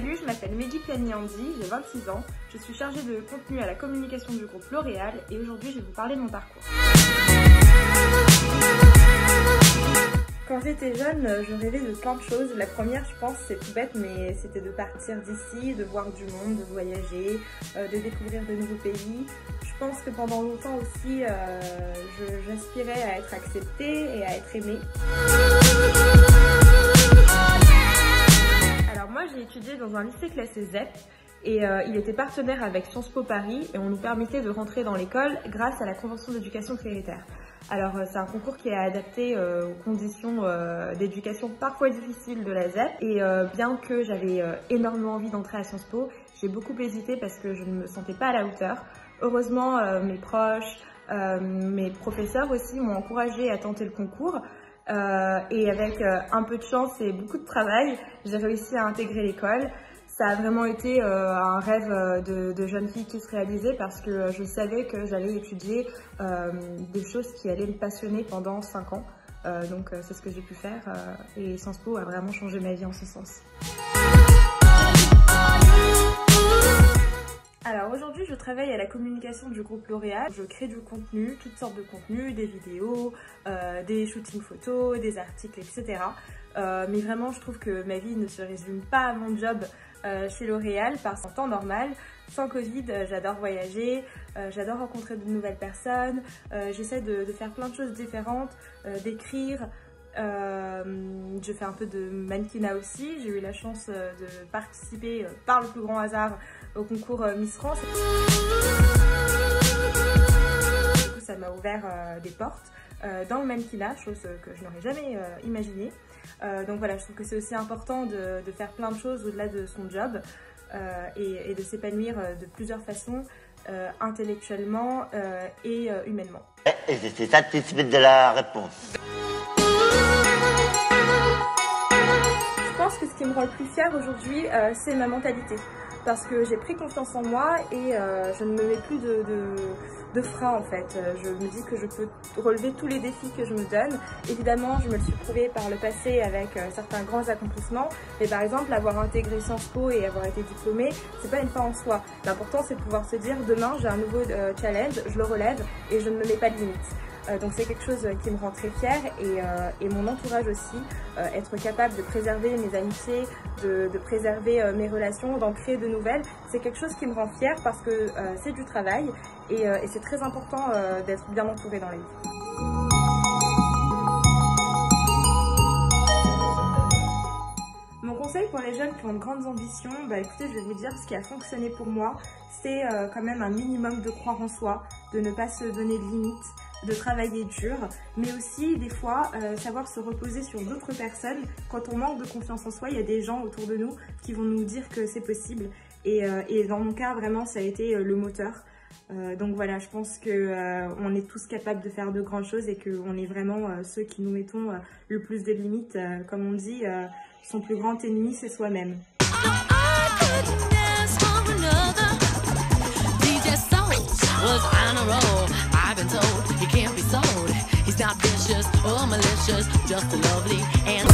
Salut, je m'appelle Mehdi Pianiandi, j'ai 26 ans, je suis chargée de contenu à la communication du groupe L'Oréal et aujourd'hui je vais vous parler de mon parcours. Quand j'étais jeune, je rêvais de plein de choses. La première, je pense, c'est tout bête, mais c'était de partir d'ici, de voir du monde, de voyager, de découvrir de nouveaux pays. Je pense que pendant longtemps aussi, j'aspirais à être acceptée et à être aimée. Alors moi, j'ai étudié dans un lycée classé ZEP et il était partenaire avec Sciences Po Paris et on nous permettait de rentrer dans l'école grâce à la convention d'éducation prioritaire. Alors c'est un concours qui est adapté aux conditions d'éducation parfois difficiles de la ZEP et bien que j'avais énormément envie d'entrer à Sciences Po, j'ai beaucoup hésité parce que je ne me sentais pas à la hauteur. Heureusement mes proches, mes professeurs aussi m'ont encouragée à tenter le concours et avec un peu de chance et beaucoup de travail, j'ai réussi à intégrer l'école. Ça a vraiment été un rêve de jeune fille qui se réalisait parce que je savais que j'allais étudier des choses qui allaient me passionner pendant 5 ans. Donc c'est ce que j'ai pu faire et Sciences Po a vraiment changé ma vie en ce sens. Alors aujourd'hui je travaille à la communication du groupe L'Oréal. Je crée du contenu, toutes sortes de contenus, des vidéos, des shootings photos, des articles, etc. Mais vraiment je trouve que ma vie ne se résume pas à mon job chez L'Oréal parce qu'en temps normal, sans Covid, j'adore voyager, j'adore rencontrer de nouvelles personnes, j'essaie de faire plein de choses différentes, d'écrire. Je fais un peu de mannequinat aussi, j'ai eu la chance de participer par le plus grand hasard au concours Miss France. Du coup ça m'a ouvert des portes dans le mannequinat, chose que je n'aurais jamais imaginée. Donc voilà, je trouve que c'est aussi important de faire plein de choses au-delà de son job et de s'épanouir de plusieurs façons, intellectuellement et humainement. Et je suis satisfaite de la réponse. Je pense que ce qui me rend le plus fière aujourd'hui, c'est ma mentalité. Parce que j'ai pris confiance en moi et je ne me mets plus de frein en fait. Je me dis que je peux relever tous les défis que je me donne. Évidemment, je me le suis prouvé par le passé avec certains grands accomplissements. Mais par exemple, avoir intégré Sciences Po et avoir été diplômée, c'est pas une fin en soi. L'important, c'est de pouvoir se dire demain, j'ai un nouveau challenge, je le relève et je ne me mets pas de limites. Donc c'est quelque chose qui me rend très fière et mon entourage aussi, être capable de préserver mes amitiés, de préserver mes relations, d'en créer de nouvelles, c'est quelque chose qui me rend fière parce que c'est du travail et c'est très important d'être bien entouré dans la vie. Mon conseil pour les jeunes qui ont de grandes ambitions, écoutez, je vais vous dire ce qui a fonctionné pour moi, c'est quand même un minimum de croire en soi, de ne pas se donner de limites, de travailler dur, mais aussi des fois savoir se reposer sur d'autres personnes. Quand on manque de confiance en soi, il y a des gens autour de nous qui vont nous dire que c'est possible et dans mon cas vraiment ça a été le moteur. Donc voilà, je pense que on est tous capables de faire de grandes choses et qu'on est vraiment ceux qui nous mettons le plus de limites. Comme on dit, son plus grand ennemi c'est soi-même. He's not vicious or malicious, just lovely and